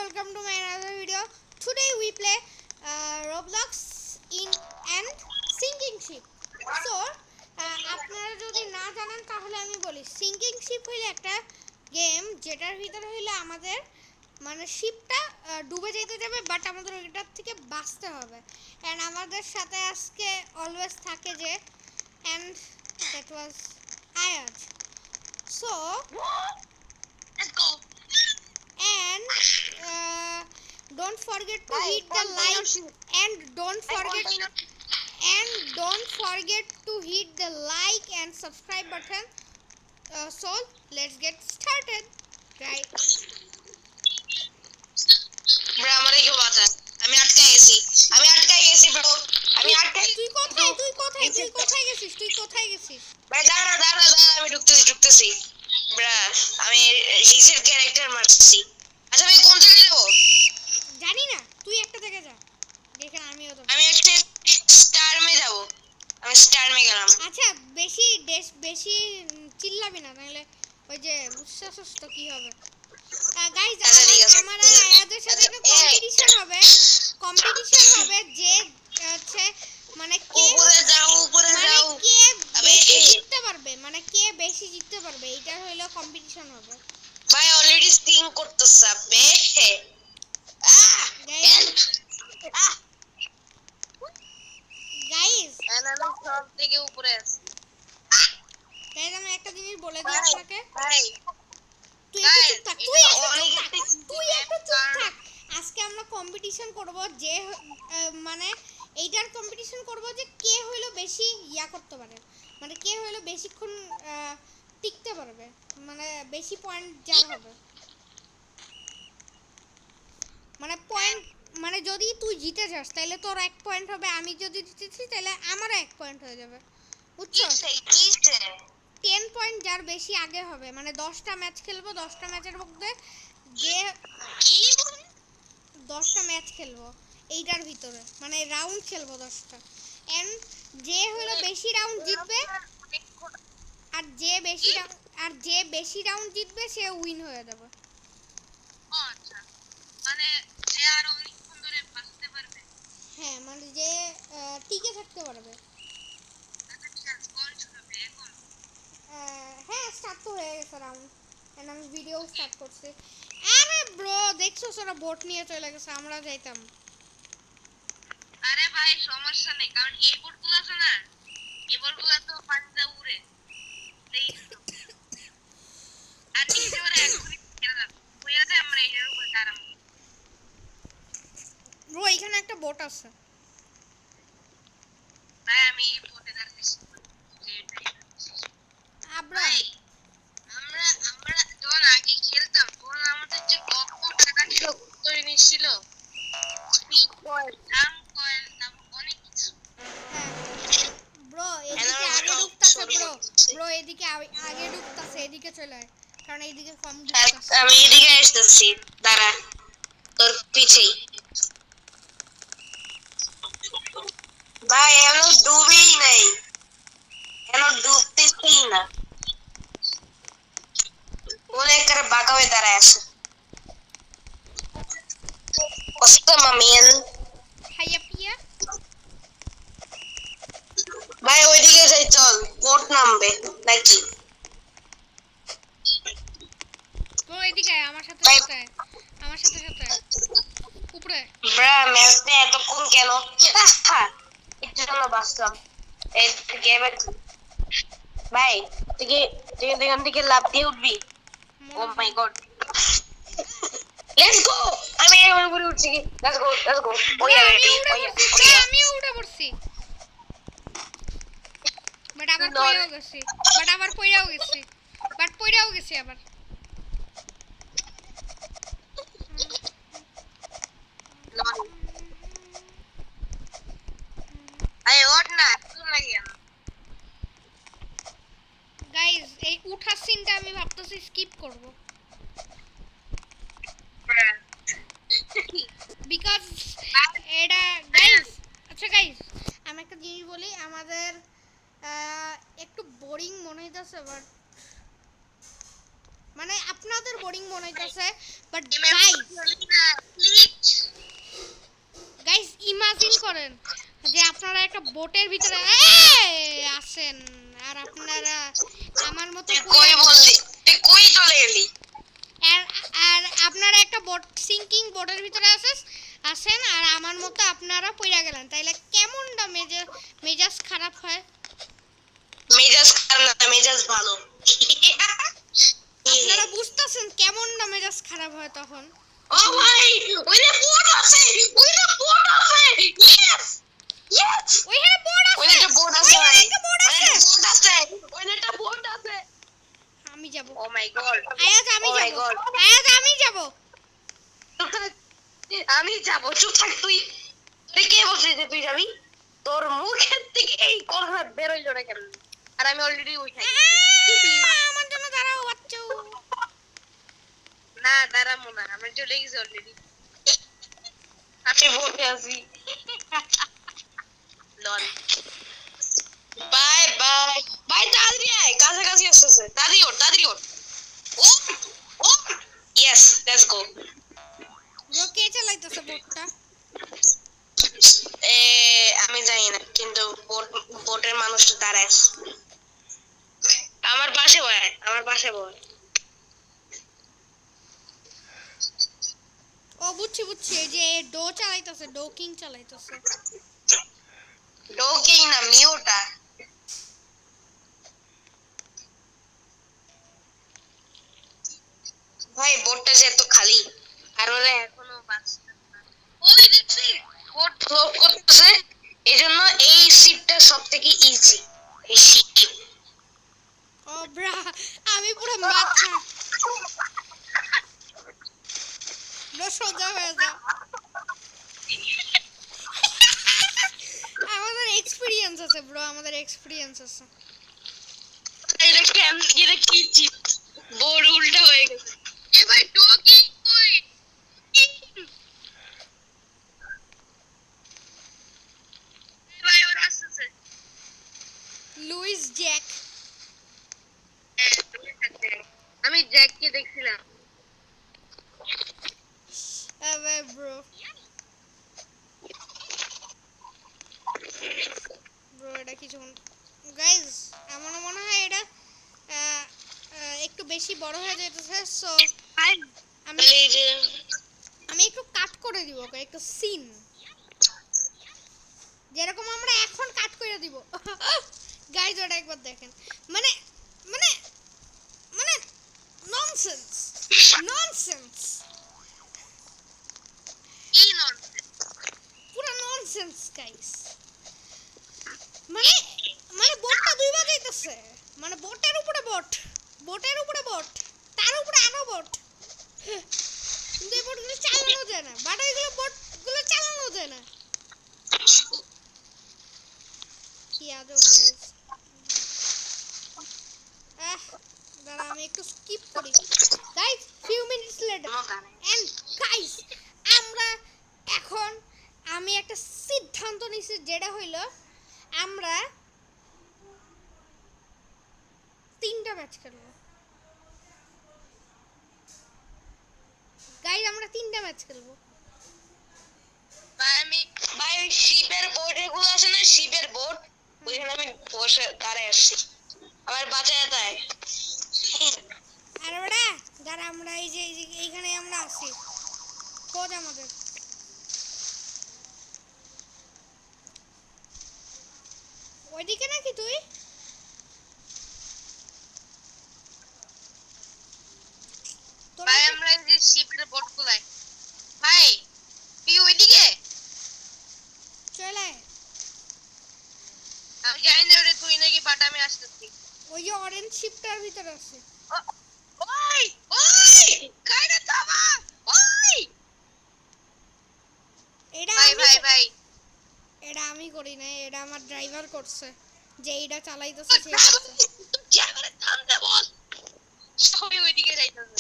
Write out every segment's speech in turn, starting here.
welcome to my another video. Today we play Roblox in and sinking ship. So আপনারা যদি না জানেন তাহলে আমি বলি সিঙ্কিং শিপ হইলে একটা গেম যেটার ভিতরে হইলে আমাদের মানে শিপটা ডুবে যেতে যাবে বাট আমাদের ওইটার থেকে বাঁচতে হবে এন্ড আমাদের সাথে আজকে অলওয়েজ থাকে যে and that was as so let's go and don't forget to hit the like and don't forget to hit the like and subscribe button. So let's get started, guys. bro আমারে কেউ বাঁচা আমি আটকে গেছি bro আমি তুই কোথায় গেছিস ভাই দাঁড়া আমি ঢুকতেছি bro আমি রিসেট ক্যারেক্টার মারছি আচ্ছা ভাই কোন জায়গায় যাব জানি না তুই একটা জায়গায় যা দেখেন আমিও যাব আমি একটা স্টার মে যাব আমি স্টার মে গেলাম আচ্ছা বেশি চিল্লাবি না তাহলে ওই যে বুঝছস তো কি হবে গাইস আমার আর আয়াদের সাথে একটা কম্পিটিশন হবে যে হচ্ছে মানে উপরে যাও কে বেশি জিততে পারবে এটা হলো কম্পিটিশন হবে ভাই অলরেডি স্টিং করতেছ বে গাইস আমি সব থেকে উপরে আছি গাইস আমি একটা জিনিস বলে দিই আপনাকে ভাই তুই একটু চুপ থাক আজকে আমরা কম্পিটিশন করব যে মানে এইটার কম্পিটিশন করব যে কে হইলো বেশি করতে পারে মানে কে হইলো বেশিক্ষণ টিকতে পারবে মানে বেশি পয়েন্ট যার হবে মানে পয়েন্ট মানে যদি তুই জিতে যাস তাহলে তোর 1 পয়েন্ট হবে আমি যদি জিতেছি তাহলে আমারও 1 পয়েন্ট হয়ে যাবে বুঝছস 10 পয়েন্ট যার বেশি আগে হবে মানে 10টা ম্যাচ খেলবো 10টা ম্যাচের মধ্যে যে 10টা ম্যাচ খেলবো এইটার ভিতরে মানে রাউন্ড খেলবো 10টা এন্ড যে হলো বেশি রাউন্ড জিতবে আর যে বেশি রাউন্ড জিতবে সে উইন হয়ে যাবে আচ্ছা মানে যে আর অনেকক্ষণ ধরে বাঁচতে পারবে হ্যাঁ মানে যে টিকে থাকতে পারবে হ্যাঁ স্টার্ট তো হয়ে গেছে রাউন্ড এন্ড আমি ভিডিও স্টার্ট করছি আরে ব্রো দেখছো ওরা বোট নিয়ে চলে গেছে আমরা যাইতাম আরে ভাই সমস্যা নেই কারণ এই বোটগুলো আছে না এই বোটগুলো তো পানিতে উড়ে দেখছো আর নিচে ওরা এখনই খেলা যাবে ওইটাতে আমরা এর উপর দাঁড়াবো ব্রো এখানে একটা বোট আছে ভাই আমি এই বোটে দাঁড়াচ্ছি আমরা যখন আগে খেলতাম তখন আমাদের যে কত টাকা ছিল করে নিচ্ছিল স্পিড পয়েন্ট জাম্প পয়েন্ট অনেক কিছু ব্রো এদিকে আগে ঢুকতাছে এদিকে চলে আয় কারণ এইদিকে কম ঢুকতাছে আমি এদিকে আসতেছি দাঁড়া তোর পিছেই ভাই এখনো ডুবেই নাই এখনো ডুবতেছেই না মনে করে বাঁকা হয়ে দাঁড়ায় আছে কষ্ট মামিয়ান হাইয়া পিয়া ভাই ওইদিকে যাই চল বোট নামবে নাকি ব্রো এদিকে আয় আমার সাথে উপরে ব্রা ম্যাচ নিয়ে এতক্ষণ কেন একটু জন্য বাঁচলাম এই গেমে ভাই তুই এখান থেকে লাফ দিয়ে উঠবি ও মাই গড লেটস গো আমি এর উপরে উঠছি লেটস গো ওয়া আমি উঠে পড়ছি বাট আবার পড়েও গেছি আবার আরে ওঠ না তুই না গিয়া গাইস এই উঠার সিনটা আমি ভাবতেছি স্কিপ করব বিকজ এটা গাইস আচ্ছা গাইস আমি একটা জিনিস বলি আমাদের একটু বোরিং মনে হইতাছে বাট মানে আপনাদের বোরিং মনে হইতাছে বাট প্লিজ গাইস ইমাজিন করেন যে আপনারা একটা বোটের ভিতরে আসেন আর আপনারা আমার মতো তুই কই বললি তুই কই চলে গেলি আর আর আপনারা একটা বোট সিঙ্কিং বোটের ভিতরে আসেন আর আমার মতো আপনারা পইড়া গেলেন তাইলে কেমনটা মেজাজ খারাপ হয় মেজাজ খারাপ না মেজাজ ভালো আপনারা বুঝতেছেন কেমনটা মেজাজ খারাপ হয় তখন ও ভাই ওইটা বোট আছে ইয়েস ইয়েস ওইখানে বোট আছে ওইটা বোট আছে ভাই একটা বোট আছে ওইটা বোট আছে আমি যাব ও মাই গড আয়াজ আমি Oh my যাব God. আয়াজ আমি যাব আমি যাব চুপ থাক তুই তুই কে বলছিস যে তুই যাবি তোর মুখের থেকে এই কথা বের হইলো না কেন আর আমি অলরেডি উঠে আমার জন্য দাঁড়াও বাচ্চা না দাঁড়াবো না আমি চলে গেছি অলরেডি আমি বসে আছি লল বাই বাই বাই তাড়াতাড়ি আয় কাছাকাছি আসতেছে তাড়াতাড়ি ওঠ ও ও ইয়েস লেটস গো ব্রো কে চালাইতেছে বোটটা আমি জানি না কিন্তু বোটের মানুষটা দাঁড়ায় আমার পাশে বয় ও বুঝছি এই যে ডো চালাইতেছে ডো কিং চালাইতেছে ডোকিং না মিউটা ভাই বোটটা যে এত খালি আর ওরা এখনো বাঁচতে ওই দেখছি বোট ফ্লোট করতেছে এজন্য এই শিপটা সবথেকে ইজি এই শিপ ও ব্রা আমি পুরো মাথা ব্রো সোজা হয়ে যাও আমাদের এক্সপেরিয়েন্স আছে ব্রো আমাদের এক্সপেরিয়েন্স আছে এটা কি চিপ বোর্ড উল্টা হয়ে গেছে এবার ডোকিং কই ভাই ওর আসছে লুইস জ্যাক আমি জ্যাককে দেখছিলাম আবে ব্রো এটা কিছু গাইস আমার মনে হয় এটা একটু বেশি বড় হয়ে যাইতেছে সো আমি একটু কাট করে দিব একটু সিন যেরকম আমরা এখন কাট করে দিব গাইস ওটা একবার দেখেন মানে মানে মানে ননসেন্স কি ননসেন্স পুরো ননসেন্স গাইস মানে মানে বোটটা দুই বাজাইতেছে মানে বোটের উপরে বোট তার উপরে আরো বোট কিন্তু এই বোটগুলো চালানো যায় না বাট ওইগুলো বোটগুলো চালানো যায় না কি আজব গাইস দাঁড়া আমি একটু স্কিপ করি guys few minutes later and guys আমরা এখন আমি একটা সিদ্ধান্ত নিছি যেটা হইলো আমরা 3টা ম্যাচ খেলবো গাইস আমরা 3টা ম্যাচ খেলবো ভাই ওই শিপের বোট এগুলো আছে না শিপের বোট ওইখানে আমি বসে দাঁড়ায় আসছি আমার বাঁচায় দেয় আরে ওটা দাঁড়া আমরা এই যে এইখানে আমরা আছি খোঁজ আমাদের ওইদিকে নাকি তুই ভাই আমরা এই যে শিপের বোট গুলাই ভাই তুই ওইদিকে চলে আমি জানি না ওটা তুই নাকি বাট আমি আসতেছি ওই যে অরেঞ্জ শিপটার ভিতরে আছে ওই কাইরে থামা ওই ভাই এটা আমি করি না এটা আমার ড্রাইভার করছে যে এইটা চালাইতেছে সে করছে ড্রাইভারে থামতে বল সবাই ওইদিকে যাইতেছে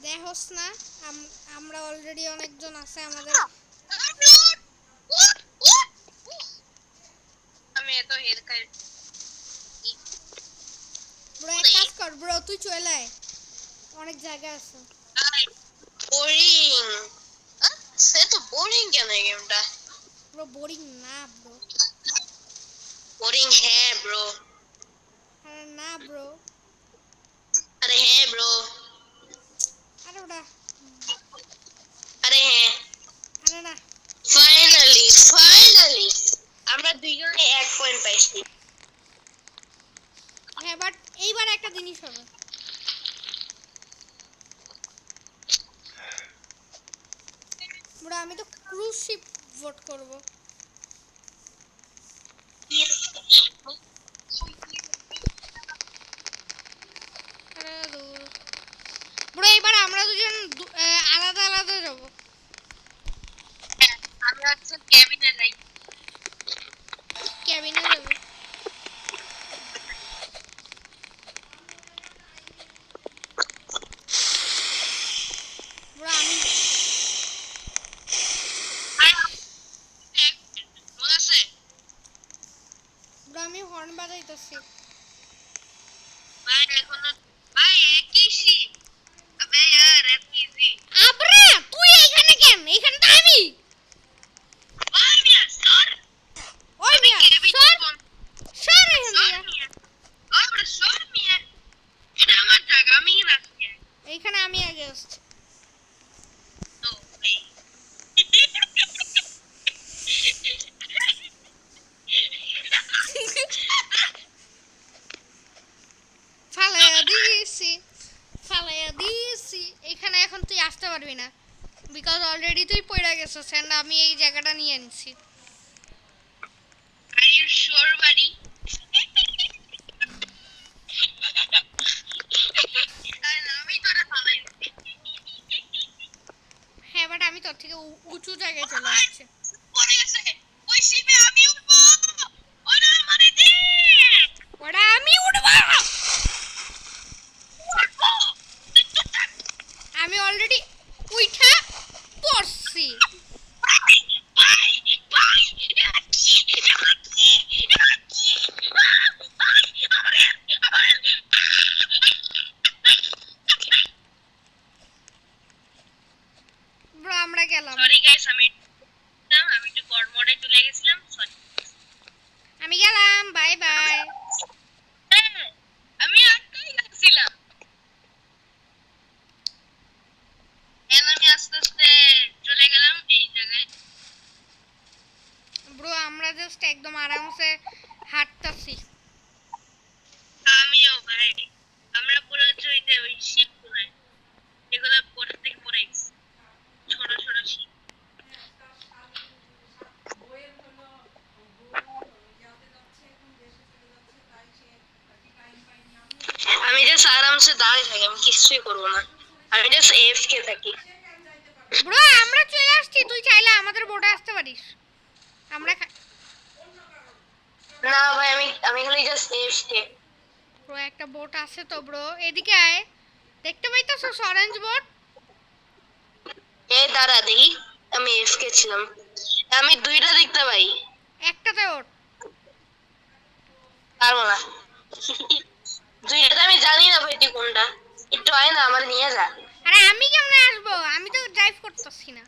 দেখোস না আমরা অলরেডি অনেকজন আছে আমাদের আমি এত হেল খাই ব্রো এক কাজ কর ব্রো তুই চলে আয় অনেক জায়গা আছে গেমটা ব্রো বোরিং না ব্রো। বোরিং হ্যাঁ ব্রো আরে না ব্রো। আরে হ্যাঁ ব্রো আরে ওটা আরে হ্যাঁ আরে না। ফাইনালি আমরা দুইজনে 1 পয়েন্ট পাইছি হ্যাঁ বাট এইবার একটা জিনিস হবে। ব্রো আমি তো ক্রুজ শিপ ভোট করব। ব্রো এবার আমরা দুজন আলাদা আলাদা যাব। আমি হচ্ছে কেবিনে যাই ক্যাবিনে যাব। ব্রো আমি ব্রো আমি হর্ন বাজাইতেছি। ভাই এখনো ভাই একই শিপ আবে यार এত ইজি আবরা তুই এখানে কেন? এখানে তো আমি। ভাই মিয়া সর ওই আমি মিয়া কেবিন সর কোন সর এখান সর থেকে। মিয়া আরে সর মিয়া এটা আমার জায়গা আমি না এইখানে আমি আগে আসছি। নো ভাই ফালাইয়া দিয়েছি ফালাইয়া দিয়েছি। এখানে এখন তুই আসতে পারবি না বিকজ অলরেডি তুই পড়ে গেছিস এন্ড আমি এই জায়গাটা নিয়ে নিছি। আর ইউ শিওর বাড়ি আমি তোরা ফালাই হ্যাঁ বাট আমি তোর থেকে উঁচু জায়গায় চলে আসছি। পড়ে গেছে ওই শিপে আমি উঠবো ওরা মানে দে ওটা আমি উঠবো। উঠবো আমি অলরেডি উঠা পড়ছি। ভাই ভাই ভাই ব্রো আমরা গেলাম। সরি গাইস আমি একটু গড মোডে চলে গেছিলাম সরি আমি গেলাম বাই বাই। আমি আটকাই গেছিলাম আমি আস্তে আস্তে চলে গেলাম এই জায়গায় ব্রো আমরা জাস্ট একদম আরামসে হাঁটতাছি। আমিও ভাই আমরা পুরো চইতে ওই শিপ গুলো এগুলো পড়ে থেকে পড়ে গেছি ছোট ছোট শিপ আমি জাস্ট আরামসে দাঁড়িয়ে থাকি আমি কিছুই করবো না আমি জাস্ট এফকে থাকি ব্রো আমরা চলে আসছি তুই চাইলে আমাদের বোটে আসতে পারিস। আমরা না ভাই আমি খালি জাস্ট এফকে ব্রো একটা বোট আছে তো ব্রো এদিকে আয়। দেখতে পাইতাছস অরেঞ্জ বোট? এই দাঁড়া দেখি আমি এফকে ছিলাম আমি দুইটা দেখতে পাই একটাতে ওঠ। পারবো না দুইটা আমি জানি না ভাই তুই কোনটা একটু আয় না আমার নিয়ে যা আরে আমি কেমনে আসবো? আমি তো ড্রাইভ করতেছি না।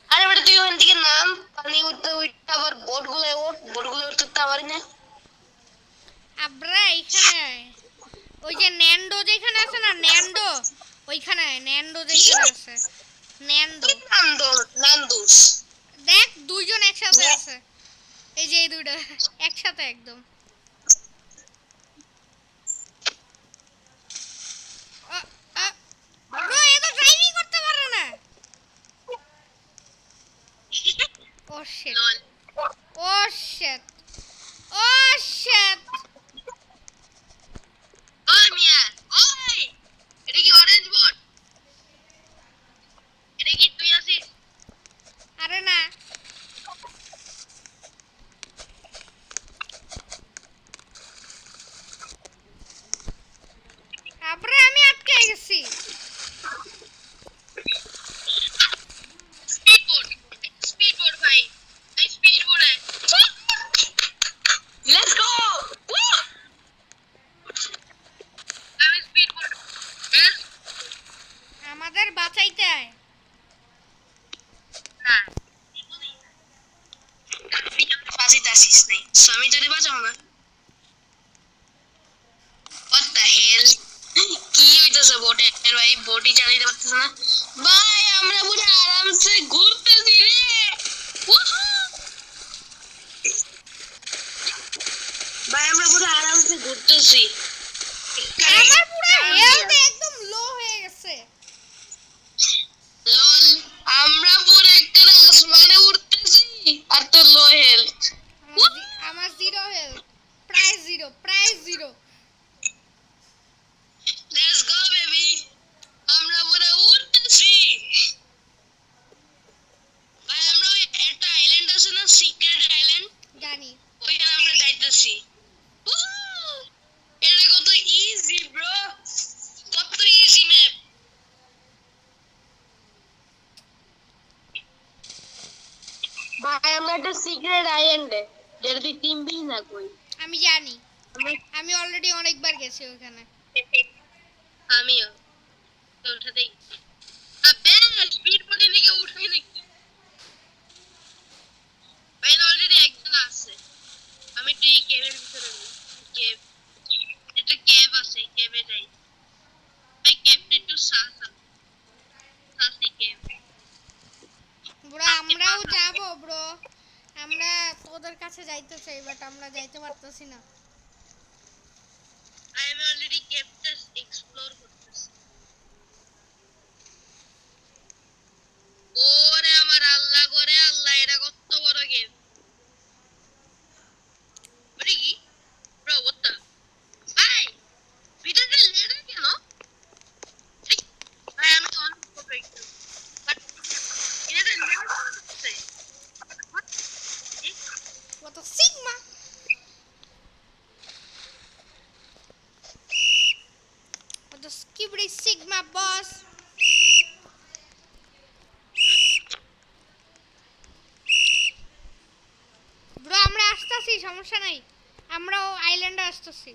আরে বেটা তুই ওখান থেকে নাম পানি উঠতে উঠতে আবার বোটগুলো উঠতে পারি না আব্রা এখানে আয়। ওই যে ন্যান্ডো যেখানে আছে না ন্যান্ডো ওইখানে আয়। ন্যান্ডো যেখানে আছে ন্যান্ডো নান্দুস দেখ দুইজন একসাথে আছে। এই যে এই দুইটা একসাথে একদম। ব্রো এ তো ড্রাইভিং করতে পারে না। ও শিট ও শিট ও শিট। ওই মিয়া ওই এটা কি অরেঞ্জ বোট এটা কি তুই আছিস আরে না আব্রা আমি আটকে গেছি। স্পিড বোট ভাই এই স্পিড বোটে লেটস গো আমি স্পিড বোট আমাদের বাঁচাইতে আয়। হ্যাঁ তুই আমার বাঁচিতে আসিস নাই স্বামী যদি বাঁচাও না what the hell কি হইতেছে বোটের ভাই বোটই চালাইতে পারতেছে না ভাই আমরা পুরো আরামসে ঘুরতেছি রে Woohoo! ভাই আমরা পুরো আরামসে ঘুরতেছি আমার পুরো হেলথ একদম লো হয়ে গেছে। লল আমরা পুরো একটা আসমানে উড়তেছি আর তো লো হেলথ আমার জিরো হেলথ, প্রায় জিরো। লেটস গো বেবি আমরা পুরো উড়তেছি ভাই আমরা ওই একটা আইল্যান্ড আছে না সিক্রেট আইল্যান্ড জানি। ওইখানে আমরা যাইতেছি এটা কত ইজি ব্রো কত ইজি ম্যাপ ভাই আমরা একটা সিক্রেট আইল্যান্ডে যেটা তুই চিনবি না কই আমি জানি, আমি অলরেডি অনেকবার গেছি ওখানে। আমিও তোর সাথেই আবে স্পিড বোটে থেকে উঠাই নাকি ভাই অলরেডি একজন আছে আমি তো এই কেভের ভিতরে নেই কেভ এটা কেভ আছে কেভে যাই ভাই কেভটা একটু সাসি কেভ ব্রো আমরাও যাব ব্রো, আমরা তোদের কাছে যাইতে চাই বাট আমরা যাইতে পারতেছি না। আই এম অলরেডি কেভটা এক্সপ্লোর করতেছি ওরে আমার আল্লাহ করে আল্লাহ এটা কত বড় কেভ বলি কি ব্রো what the ভাই ভিতরে লেডার কেন এই, ভাই আমি তো অনেক ছোট একটু বাট এটা লেডার করতেছে কত সিগমা, কত স্কিবরি সিগমা বস। ব্রো আমরা আসতেছি, সমস্যা নাই, আমরাও আইল্যান্ডে আসতেছি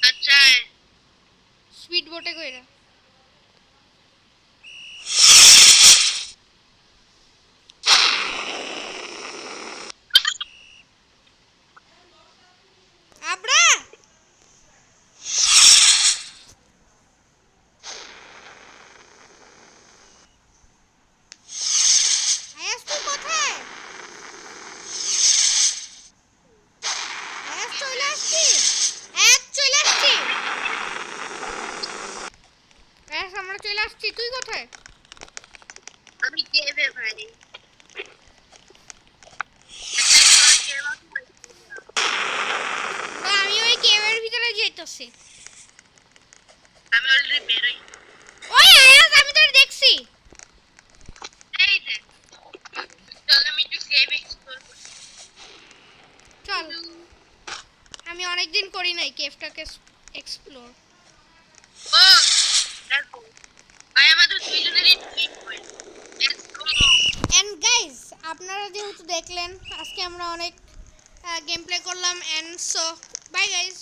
আচ্ছা স্পিড বোটে কইরা। আব্রা আয়াস তুই কোথায়? আয়াস চলে আসছি, আয়াস চলে আসছি, আয়াস আমরা চলে আসছি, তুই কোথায়? আমি কেভে ভাই ব্রো আমি ওই কেভের ভিতরে যাইতাছি। আমি অলরেডি বেরোই ওই আয়াস আমি তোর দেখছি। এই যে চল আমি একটু কেভ এক্সপ্লোর করি চল, আমি অনেকদিন করি নাই কেভটাকে এক্সপ্লোর। ও দেখো ভাই আমাদের দুইজনেরই টুইট point let's go and guys আপনারা যেহেতু দেখলেন আজকে আমরা অনেক গেম প্লে করলাম এন্ড সো বাই গাইস।